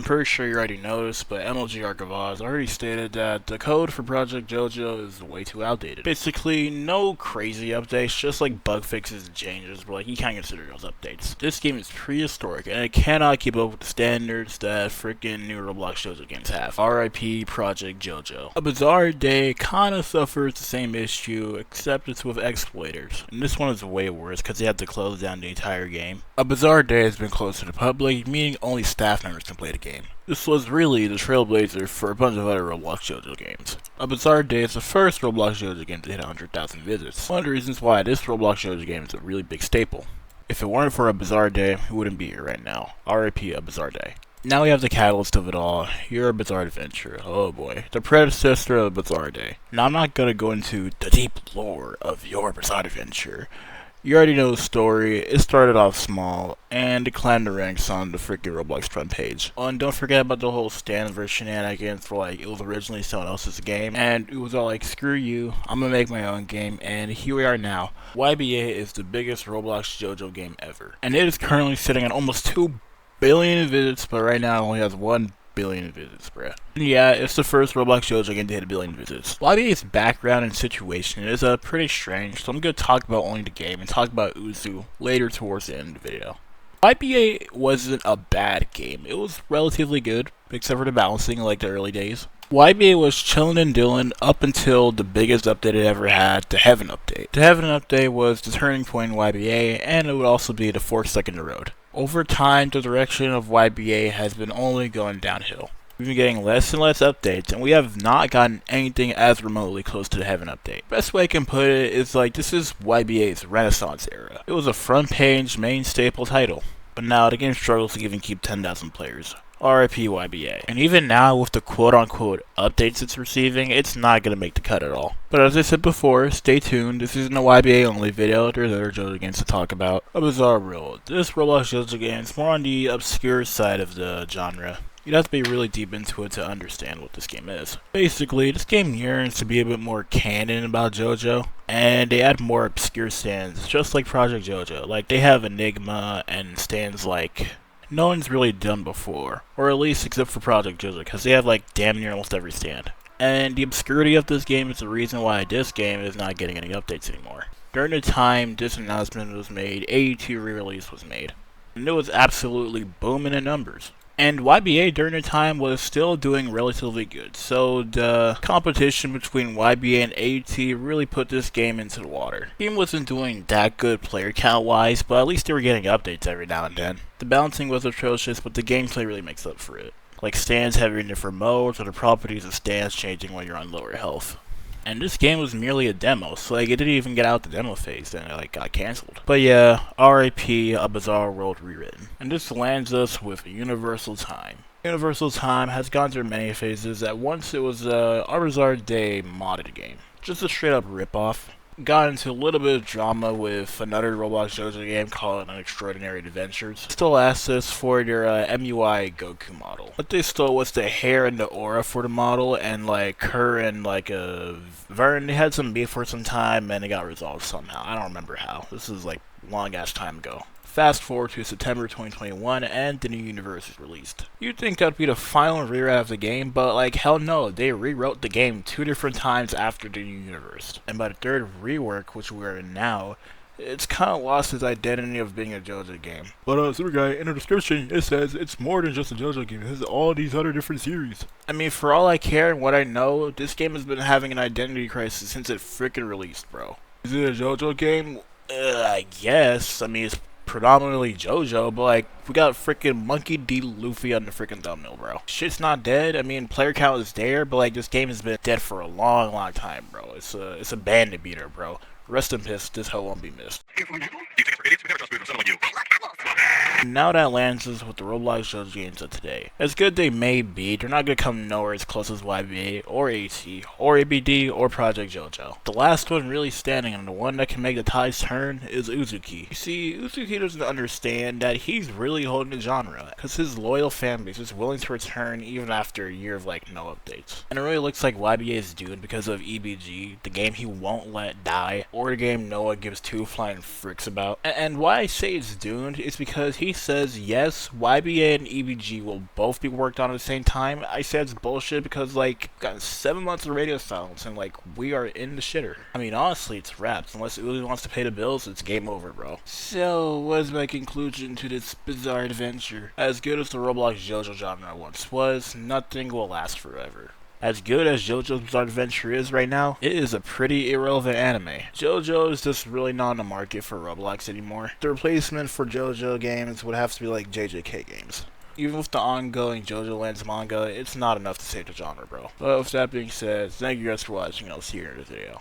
pretty sure you already noticed, but MLG Archivaz already stated that the code for Project Jojo is way too outdated. Basically, no crazy updates, just like bug fixes and changes, but like you can't consider those updates. This game is prehistoric, and it cannot keep up with the standards that freaking new Roblox Jojo games have. RIP Project Jojo. A Bizarre Day kinda suffers the same issue, except it's with exploiters. And this one is way worse, because they have to close down the entire game. A Bizarre Day has been closed to the public, meaning only staff members can play the game. This was really the trailblazer for a bunch of other Roblox Jojo games. A Bizarre Day is the first Roblox Jojo game to hit 100,000 visits. One of the reasons why this Roblox Jojo game is a really big staple. If it weren't for A Bizarre Day, we wouldn't be here right now. RIP A Bizarre Day. Now we have the catalyst of it all, Your Bizarre Adventure. Oh boy. The predecessor of Bizarre Day. Now I'm not gonna go into the deep lore of Your Bizarre Adventure. You already know the story. It started off small, and it climbed the ranks on the freaking Roblox front page. Oh, and don't forget about the whole stand versus shenanigans for like, it was originally someone else's game, and it was all like, screw you, I'm gonna make my own game, and here we are now. YBA is the biggest Roblox Jojo game ever, and it is currently sitting at almost 2 billion visits, but right now it only has 1 billion visits, bruh. Yeah, it's the first Roblox Jojo game to hit 1 billion visits. YBA's background and situation is pretty strange, so I'm going to talk about only the game and talk about Uzukee later towards the end of the video. YBA wasn't a bad game. It was relatively good, except for the balancing like the early days. YBA was chillin' and dillin' up until the biggest update it ever had, the Heaven update. The Heaven update was the turning point in YBA, and it would also be the fork in the road. Over time, the direction of YBA has been only going downhill. We've been getting less and less updates, and we have not gotten anything as remotely close to the Heaven update. Best way I can put it is like, this is YBA's Renaissance era. It was a front page, main staple title, but now the game struggles to even keep 10,000 players. RIP YBA. And even now, with the quote-unquote updates it's receiving, it's not gonna make the cut at all. But as I said before, stay tuned. This isn't a YBA only video. There's other JoJo games to talk about. A Bizarre World. This Roblox JoJo game is more on the obscure side of the genre. You'd have to be really deep into it to understand what this game is. Basically, this game yearns to be a bit more canon about JoJo, and they add more obscure stands, just like Project JoJo. Like, they have Enigma and stands like no one's really done before, or at least except for Project Jojo, because they have like damn near almost every stand. And the obscurity of this game is the reason why this game is not getting any updates anymore. During the time this announcement was made, 82 re-release was made, and it was absolutely booming in numbers. And YBA during the time was still doing relatively good, so the competition between YBA and AT really put this game into the water. The game wasn't doing that good player count wise, but at least they were getting updates every now and then. The balancing was atrocious, but the gameplay really makes up for it. Like stands having different modes, or the properties of stands changing when you're on lower health. And this game was merely a demo, so like it didn't even get out the demo phase, and it like got cancelled. But yeah, RIP A Bizarre World Rewritten. And this lands us with Universal Time. Universal Time has gone through many phases. At once it was a Bizarre Day modded game. Just a straight up ripoff. Got into a little bit of drama with another Roblox Jojo game called Unextraordinary Adventures. Still access for their MUI Goku model. What they stole was the hair and the aura for the model, and like her and like Vern, they had some beef for some time and it got resolved somehow. I don't remember how. This is like long ass time ago. Fast forward to September 2021 and the new universe is released. You'd think that would be the final rewrite of the game, but like hell no, they rewrote the game 2 different times after the new universe. And by the third rework, which we're in now, it's kind of lost its identity of being a JoJo game. But Super Guy, in the description, it says it's more than just a JoJo game. It has all these other different series. I mean, for all I care and what I know, this game has been having an identity crisis since it freaking released, bro. Is it a JoJo game? I guess. I mean, it's predominantly JoJo, but like, we got freaking Monkey D. Luffy on the freaking thumbnail, bro. Shit's not dead. I mean, player count is there, but like, this game has been dead for a long time, bro. It's a bandit beater, bro. Rest in peace, this hoe won't be missed. Now that lands us with the Roblox Jojo games of today. As good they may be, they're not gonna come nowhere as close as YBA, or AT, or ABD, or Project Jojo. The last one really standing, and the one that can make the tides turn, is Uzukee. You see, Uzukee doesn't understand that he's really holding the genre, because his loyal fanbase is willing to return even after a year of like no updates. And it really looks like YBA is doomed because of EBG, the game he won't let die, or the game no one gives two flying fricks about. And why I say it's doomed it's because he says yes, YBA and EBG will both be worked on at the same time. I said it's bullshit because like got 7 months of radio silence and like we are in the shitter. I mean honestly it's wrapped. Unless it really wants to pay the bills, it's game over, bro. So what is my conclusion to this bizarre adventure? As good as the Roblox Jojo genre once was, nothing will last forever. As good as JoJo's Bizarre Adventure is right now, it is a pretty irrelevant anime. JoJo is just really not in the market for Roblox anymore. The replacement for JoJo games would have to be like JJK games. Even with the ongoing JoJo Lands manga, it's not enough to save the genre, bro. But with that being said, thank you guys for watching, I'll see you in the video.